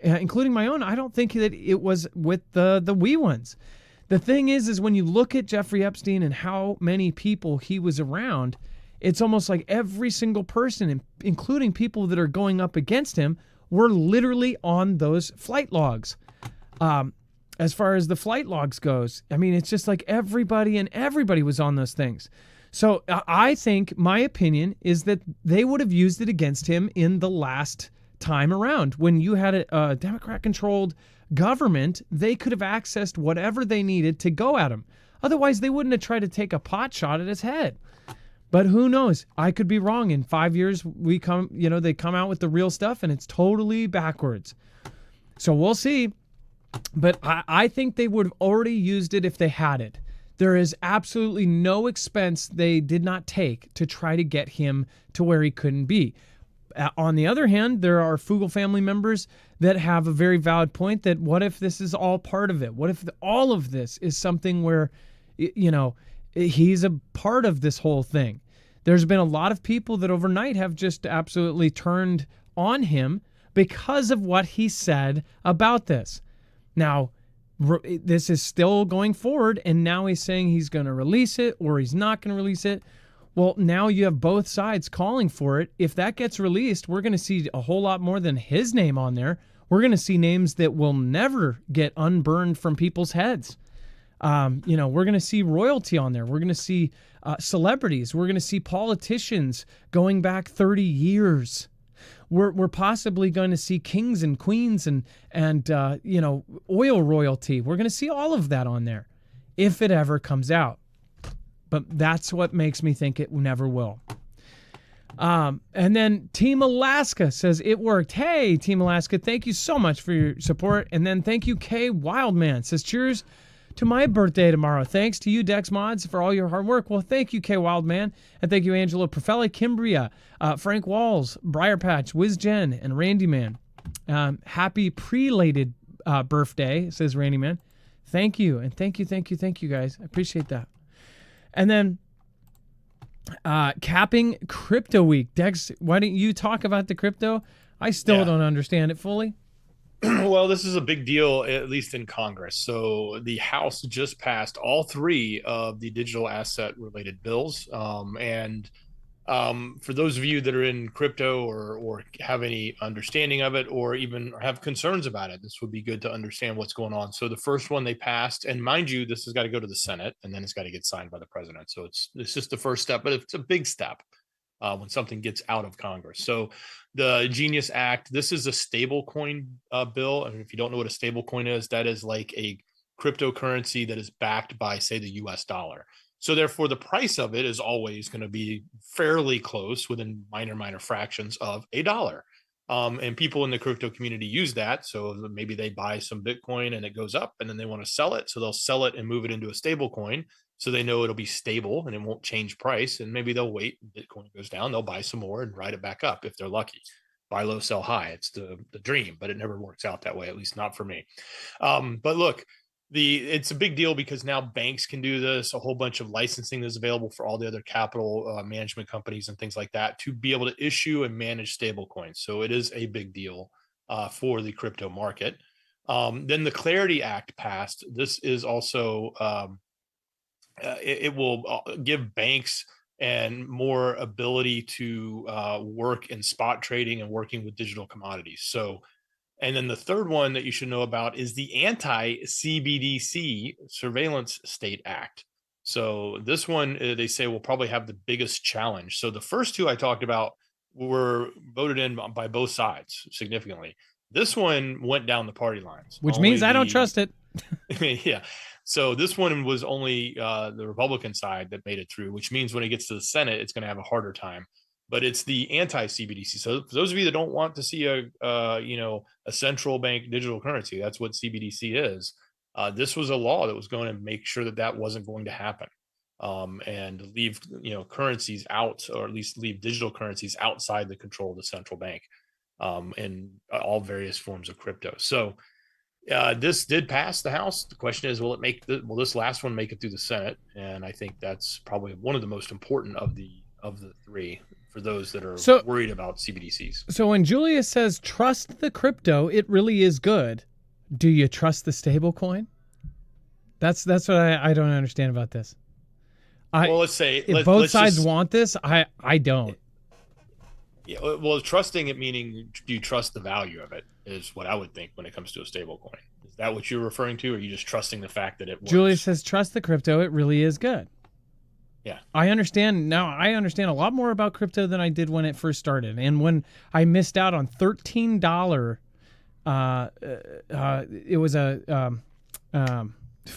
including my own, I don't think that it was with the wee ones. The thing is when you look at Jeffrey Epstein and how many people he was around, it's almost like every single person, including people that are going up against him, were literally on those flight logs. As far as the flight logs goes, I mean, it's just like everybody was on those things. So I think my opinion is that they would have used it against him in the last time around. When you had a Democrat-controlled government, they could have accessed whatever they needed to go at him. Otherwise, they wouldn't have tried to take a pot shot at his head. But who knows? I could be wrong. In 5 years, they come out with the real stuff and it's totally backwards. So we'll see. But I think they would have already used it if they had it. There is absolutely no expense they did not take to try to get him to where he couldn't be. On the other hand, there are Fugel family members that have a very valid point that what if this is all part of it? What if all of this is something where, he's a part of this whole thing? There's been a lot of people that overnight have just absolutely turned on him because of what he said about this. Now, this is still going forward, and now he's saying he's going to release it or he's not going to release it. Well, now you have both sides calling for it. If that gets released, we're going to see a whole lot more than his name on there. We're going to see names that will never get unburned from people's heads. We're going to see royalty on there. We're going to see celebrities. We're going to see politicians going back 30 years. We're possibly going to see kings and queens and oil royalty. We're going to see all of that on there if it ever comes out. But that's what makes me think it never will. And then Team Alaska says it worked. Hey, Team Alaska, thank you so much for your support. And then thank you, K Wildman. Says cheers to my birthday tomorrow. Thanks to you, Dex Mods, for all your hard work. Well, thank you, K Wildman. And thank you, Angelo Profella, Kimbria, Frank Walls, Briar Patch, Wiz Jen, and Randy Man. Happy prelated birthday, says Randy Man. Thank you. And thank you, guys. I appreciate that. And then capping Crypto Week. Dex, why don't you talk about the crypto? I still don't understand it fully. Well, this is a big deal, at least in Congress. So the House just passed all three of the digital asset related bills. For those of you that are in crypto or have any understanding of it or even have concerns about it, this would be good to understand what's going on. So the first one they passed, and mind you, this has got to go to the Senate and then it's got to get signed by the president. So it's just the first step, but it's a big step when something gets out of Congress. So the Genius Act, this is a stable coin bill. And if you don't know what a stable coin is, that is like a cryptocurrency that is backed by, say, the US dollar. So therefore, the price of it is always going to be fairly close within minor fractions of a dollar. And people in the crypto community use that. So maybe they buy some Bitcoin and it goes up and then they want to sell it. So they'll sell it and move it into a stable coin. So they know it'll be stable and it won't change price. And maybe they'll wait. Bitcoin goes down. They'll buy some more and ride it back up if they're lucky. Buy low, sell high. It's the dream, but it never works out that way, at least not for me. But look, it's a big deal because now banks can do this. A whole bunch of licensing is available for all the other capital management companies and things like that to be able to issue and manage stable coins. So it is a big deal for the crypto market. Then the Clarity Act passed. This is also it will give banks and more ability to work in spot trading and working with digital commodities. So, and then the third one that you should know about is the Anti-CBDC Surveillance State Act. So this one, they say, will probably have the biggest challenge. So the first two I talked about were voted in by both sides significantly. This one went down the party lines. Which means I don't trust it. Yeah. So this one was only the Republican side that made it through, which means when it gets to the Senate, it's going to have a harder time. But it's the anti-CBDC. So for those of you that don't want to see a central bank digital currency, that's what CBDC is. This was a law that was going to make sure that that wasn't going to happen, and leave currencies out, or at least leave digital currencies outside the control of the central bank, in all various forms of crypto. So this did pass the House. The question is, will this last one make it through the Senate? And I think that's probably one of the most important of the three, for those that are worried about CBDCs. So when Julia says trust the crypto, it really is good. Do you trust the stable coin? That's what I don't understand about this. Well, let's say if both sides want this, I don't. Yeah, well, trusting it, meaning do you trust the value of it, is what I would think when it comes to a stable coin. Is that what you're referring to, or are you just trusting the fact that it works? Julia says trust the crypto, it really is good. Yeah. I understand a lot more about crypto than I did when it first started. And when I missed out on $13, it was a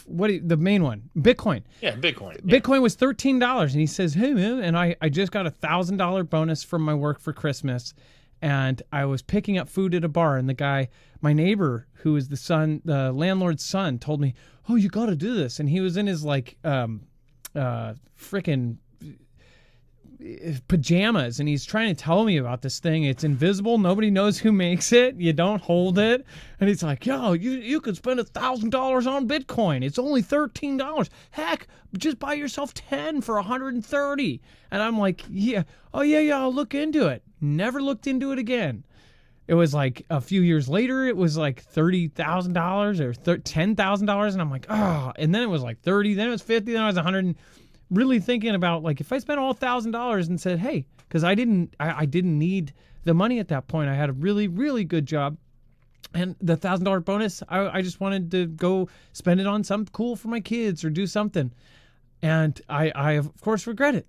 the main one, Bitcoin. Yeah, Bitcoin. Bitcoin was $13, and he says, "Hey man," and I just got $1,000 bonus from my work for Christmas, and I was picking up food at a bar, and the guy, my neighbor, who is the landlord's son, told me, "Oh, you got to do this," and he was in his like freaking pajamas, and he's trying to tell me about this thing. It's invisible, nobody knows who makes it, you don't hold it, and he's like, "Yo, you could spend $1,000 on Bitcoin, it's only $13, heck, just buy yourself 10 for 130." And I'm like, "Yeah, oh yeah, I'll look into it." Never looked into it again. It was like a few years later, it was like $30,000 or $10,000, and I'm like, oh, and then it was like 30, then it was 50, then it was 100. Really thinking about, like, if I spent all $1,000 and said, hey, because I didn't need the money at that point. I had a really, really good job, and the $1,000 bonus, I just wanted to go spend it on something cool for my kids or do something. And I of course regret it.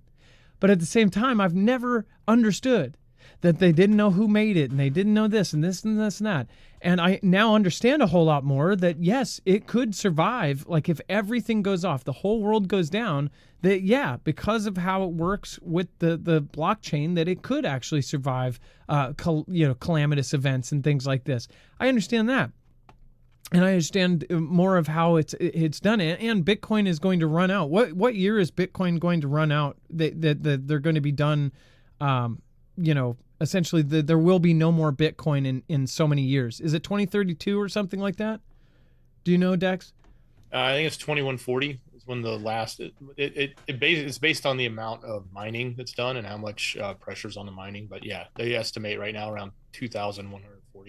But at the same time, I've never understood that they didn't know who made it, and they didn't know this and this and this and that. And I now understand a whole lot more that, yes, it could survive. Like, if everything goes off, the whole world goes down, that, yeah, because of how it works with the blockchain, that it could actually survive, calamitous events and things like this. I understand that. And I understand more of how it's done. And Bitcoin is going to run out. What year is Bitcoin going to run out? That they're going to be done, essentially there will be no more Bitcoin in so many years. Is it 2032 or something like that? Do you know, Dex? I think it's 2140 is when the last, it's based on the amount of mining that's done and how much pressure's on the mining. But yeah, they estimate right now around 2140 will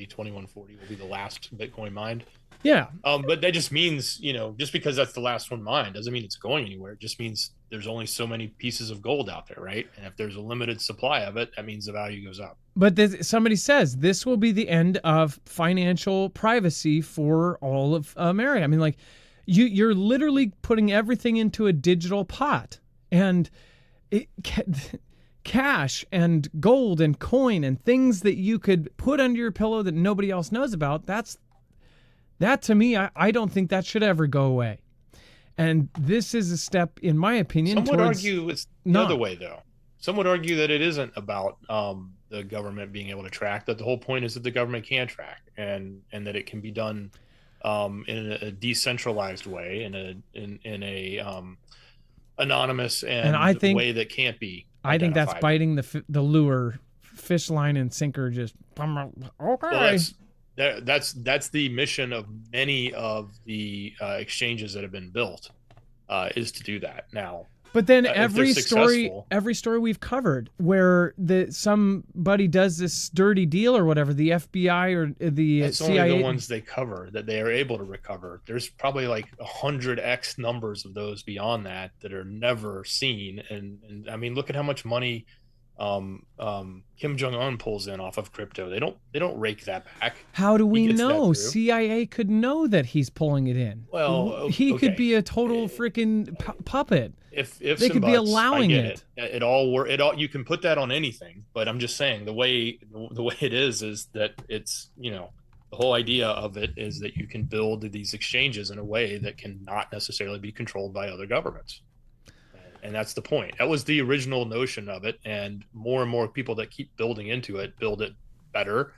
be the last Bitcoin mined. Yeah. But that just means, just because that's the last one mined doesn't mean it's going anywhere. It just means there's only so many pieces of gold out there, right? And if there's a limited supply of it, that means the value goes up. But somebody says this will be the end of financial privacy for all of America. I mean, like, you're literally putting everything into a digital pot, and cash and gold and coin and things that you could put under your pillow that nobody else knows about. That to me, I don't think that should ever go away. And this is a step, in my opinion. Some would argue it's the other way, though. Some would argue that it isn't about the government being able to track, that the whole point is that the government can track, and that it can be done in a decentralized way, in a anonymous and I think, way that can't be identified. I think that's biting the lure, fish, line, and sinker. Just okay. Well, that's the mission of many of the exchanges that have been built, is to do that now. But then every story we've covered where somebody does this dirty deal or whatever, the FBI or the CIA, only the ones they cover that they are able to recover. There's probably like 100x numbers of those beyond that are never seen. And I mean, look at how much money Kim Jong-un pulls in off of crypto. They don't rake that back. How do we know? CIA could know that he's pulling it in. Well, he could be a total freaking puppet. If they could be allowing it. It all you can put that on anything, but I'm just saying the way it is that it's, the whole idea of it is that you can build these exchanges in a way that can not necessarily be controlled by other governments. And that's the point. That was the original notion of it. And more people that keep building into it, build it better,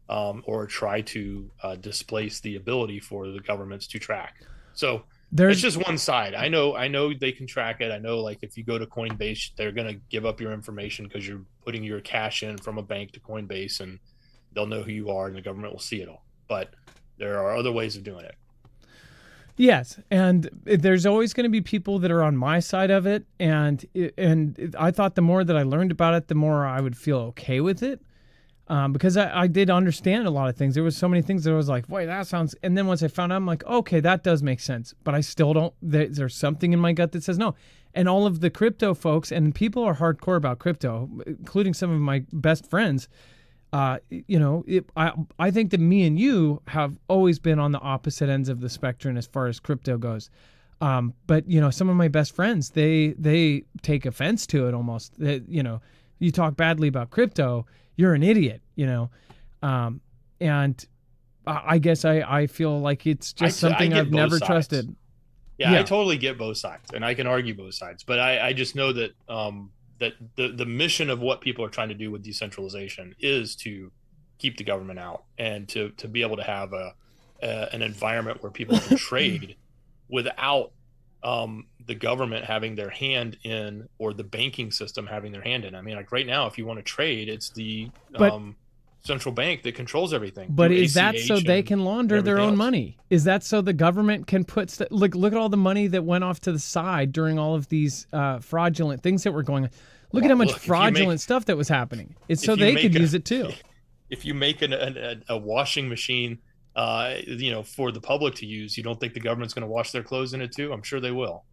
or try to displace the ability for the governments to track. So it's just one side. I know they can track it. I know, like, if you go to Coinbase, they're going to give up your information because you're putting your cash in from a bank to Coinbase, and they'll know who you are and the government will see it all. But there are other ways of doing it. Yes, and there's always going to be people that are on my side of it, and I thought the more that I learned about it, the more I would feel okay with it, because I did understand a lot of things. There was so many things that I was like, wait, that sounds, and then once I found out, I'm like, okay, that does make sense, but I still don't, there's something in my gut that says no. And all of the crypto folks, and people are hardcore about crypto, including some of my best friends. I think that me and you have always been on the opposite ends of the spectrum as far as crypto goes. But some of my best friends, they take offense to it almost. You talk badly about crypto, you're an idiot, and I guess I feel like it's just something I've never trusted. Yeah, I totally get both sides, and I can argue both sides. But I just know that that the mission of what people are trying to do with decentralization is to keep the government out and to be able to have an environment where people can trade without the government having their hand in, or the banking system having their hand in. I mean, like right now, if you want to trade, it's the central bank that controls everything. But is that so they can launder their own money? Is that so the government can put look at all the money that went off to the side during all of these fraudulent things that were going on? Look at how much fraudulent stuff that was happening. It's so they could use it too. If you make a washing machine, for the public to use, you don't think the government's going to wash their clothes in it too? I'm sure they will.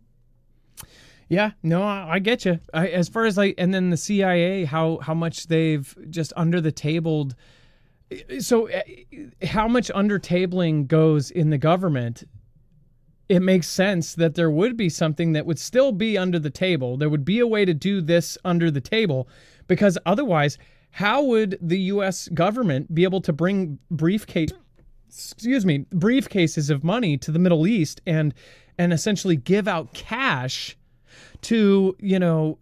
Yeah, no, I get you. As far as and then the CIA, how much they've just under the tabled. So how much under tabling goes in the government? It makes sense that there would be something that would still be under the table. There would be a way to do this under the table, because otherwise, how would the U.S. government be able to bring briefcases of money to the Middle East and essentially give out cash to,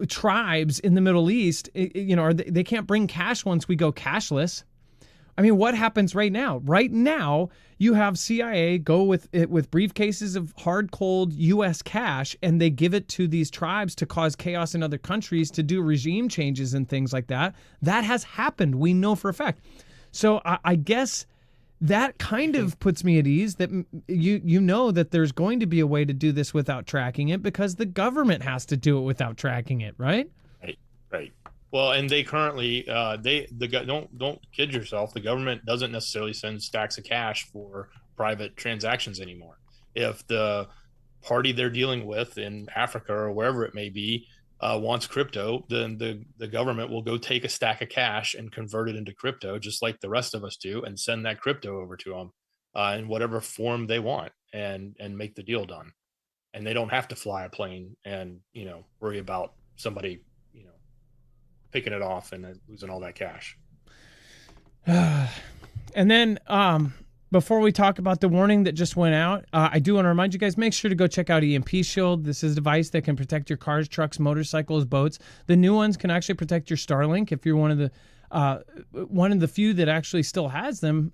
tribes in the Middle East? They can't bring cash once we go cashless. I mean, what happens right now? Right now, you have CIA go with briefcases of hard, cold U.S. cash, and they give it to these tribes to cause chaos in other countries, to do regime changes and things like that. That has happened. We know for a fact. So I guess that kind of puts me at ease that you know that there's going to be a way to do this without tracking it, because the government has to do it without tracking it, right? Right. Well, and they currently don't kid yourself. The government doesn't necessarily send stacks of cash for private transactions anymore. If the party they're dealing with in Africa or wherever it may be wants crypto, then the government will go take a stack of cash and convert it into crypto, just like the rest of us do, and send that crypto over to them in whatever form they want, and make the deal done. And they don't have to fly a plane and worry about somebody picking it off and losing all that cash. And then before we talk about the warning that just went out, I do want to remind you guys, make sure to go check out EMP Shield. This is a device that can protect your cars, trucks, motorcycles, boats. The new ones can actually protect your Starlink if you're one of the few that actually still has them.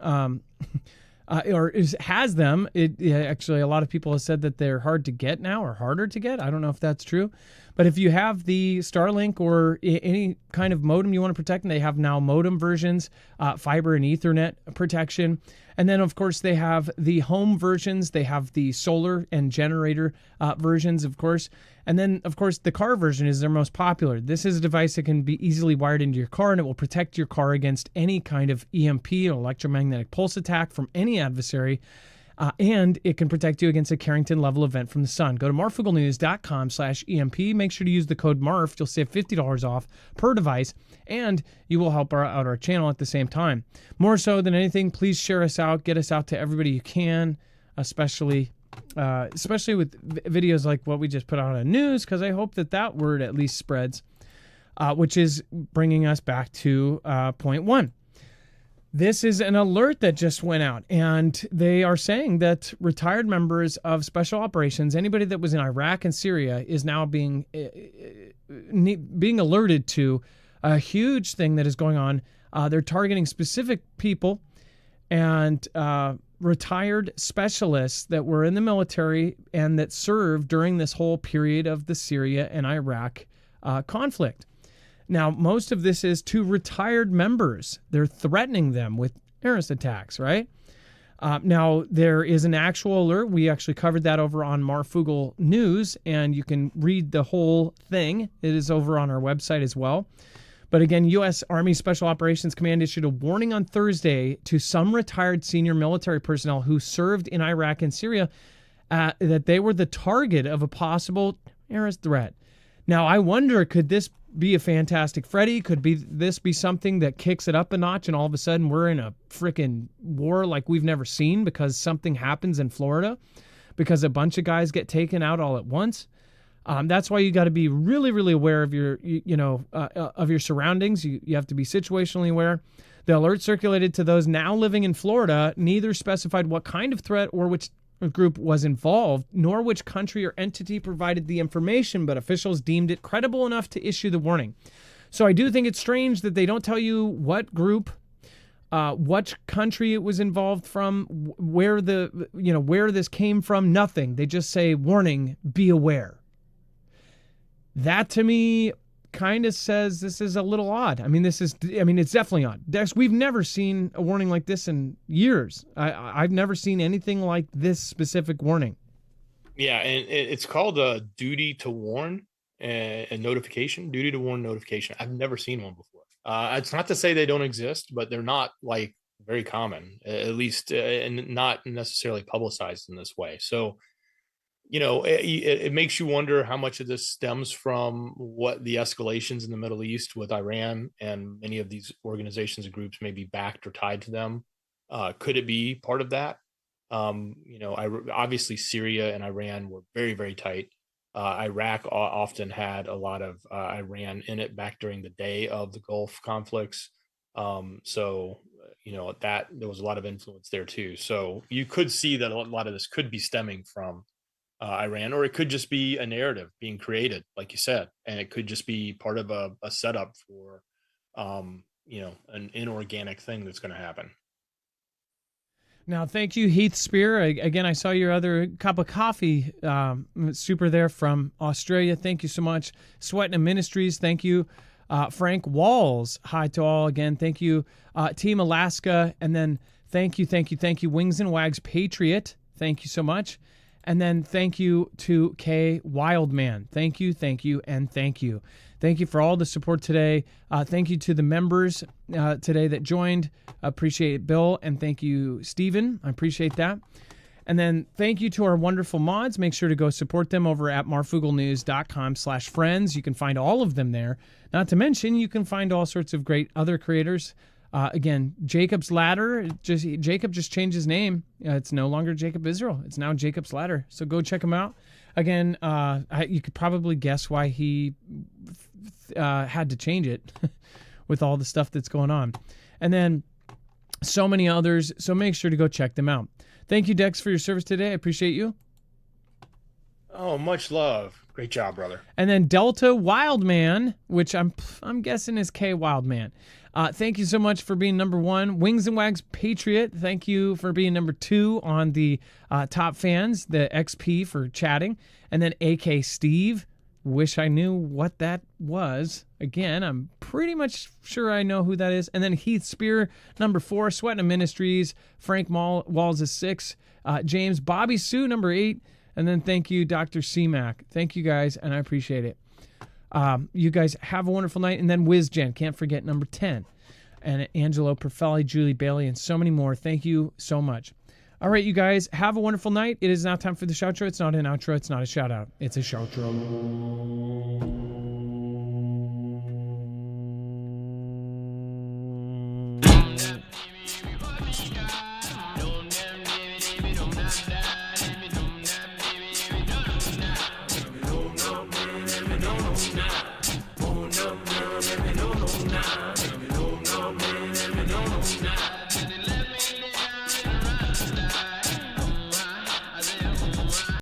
Has them. Actually, a lot of people have said that they're hard to get now, or harder to get. I don't know if that's true. But if you have the Starlink or any kind of modem you want to protect, and they have now modem versions, fiber and Ethernet protection. And then, of course, they have the home versions. They have the solar and generator versions, of course. And then, of course, the car version is their most popular. This is a device that can be easily wired into your car, and it will protect your car against any kind of EMP or electromagnetic pulse attack from any adversary. And it can protect you against a Carrington-level event from the sun. Go to marfooglenews.com/EMP. Make sure to use the code MARF. You'll save $50 off per device, and you will help out our channel at the same time. More so than anything, please share us out. Get us out to everybody you can, especially with videos like what we just put out on the news, because I hope that word at least spreads, which is bringing us back to point one. This is an alert that just went out, and they are saying that retired members of special operations, anybody that was in Iraq and Syria, is now being alerted to a huge thing that is going on. They're targeting specific people and retired specialists that were in the military and that served during this whole period of the Syria and Iraq conflict. Now, most of this is to retired members. They're threatening them with terrorist attacks, right? Now, there is an actual alert. We actually covered that over on Marfoogle News, and you can read the whole thing. It is over on our website as well. But again, U.S. Army Special Operations Command issued a warning on Thursday to some retired senior military personnel who served in Iraq and Syria that they were the target of a possible terrorist threat. Now, I wonder, could this be a Fantastic Freddy? Could this be something that kicks it up a notch and all of a sudden we're in a freaking war like we've never seen because something happens in Florida, because a bunch of guys get taken out all at once? That's why you got to be really, really aware of your, of your surroundings. You have to be situationally aware. The alert circulated to those now living in Florida. Neither specified what kind of threat or which group was involved, nor which country or entity provided the information, but officials deemed it credible enough to issue the warning. So I do think it's strange that they don't tell you what group, what country it was involved from, where this came from, nothing. They just say, warning, be aware. That to me kind of says this is a little odd. It's definitely odd. We've never seen a warning like this in years. I've never seen anything like this specific warning. Yeah, and it's called a duty to warn, a notification, duty to warn notification. I've never seen one before. It's not to say they don't exist, but they're not like very common, at least, and not necessarily publicized in this way. So, it makes you wonder how much of this stems from what the escalations in the Middle East with Iran and many of these organizations and groups may be backed or tied to them. Could it be part of that? Obviously Syria and Iran were very, very tight. Iraq often had a lot of Iran in it back during the day of the Gulf conflicts. So that there was a lot of influence there too. So you could see that a lot of this could be stemming from Iran, or it could just be a narrative being created, like you said, and it could just be part of a setup for, an inorganic thing that's going to happen. Now, thank you, Heath Spear. Again, I saw your other cup of coffee, super there from Australia. Thank you so much. Sweating Ministries, thank you. Frank Walls, hi to all again. Thank you. Team Alaska, and then thank you. Wings and Wags Patriot, thank you so much. And then thank you to K Wildman. Thank you, and thank you. Thank you for all the support today. Thank you to the members today that joined. Appreciate it, Bill. And thank you, Stephen. I appreciate that. And then thank you to our wonderful mods. Make sure to go support them over at marfooglenews.com/friends. You can find all of them there. Not to mention, you can find all sorts of great other creators. Again, Jacob's Ladder, Jacob just changed his name. It's no longer Jacob Israel. It's now Jacob's Ladder. So go check him out. Again, you could probably guess why he had to change it with all the stuff that's going on. And then so many others. So make sure to go check them out. Thank you, Dex, for your service today. I appreciate you. Oh, much love. Great job, brother. And then Delta Wildman, which I'm guessing is K Wildman. Thank you so much for being number one. Wings and Wags Patriot, thank you for being number two on the top fans, the XP for chatting. And then AK Steve, wish I knew what that was. Again, I'm pretty much sure I know who that is. And then Heath Spear, number 4, Sweating Ministries, Frank Walls is 6, James Bobby Sue, number 8. And then thank you, Dr. C-Mac. Thank you guys, and I appreciate it. You guys have a wonderful night. And then WizGen, can't forget, number 10. And Angelo Perfelli, Julie Bailey, and so many more. Thank you so much. All right, you guys, have a wonderful night. It is now time for the shoutro. It's not an outro. It's not a shout out. It's a shoutro.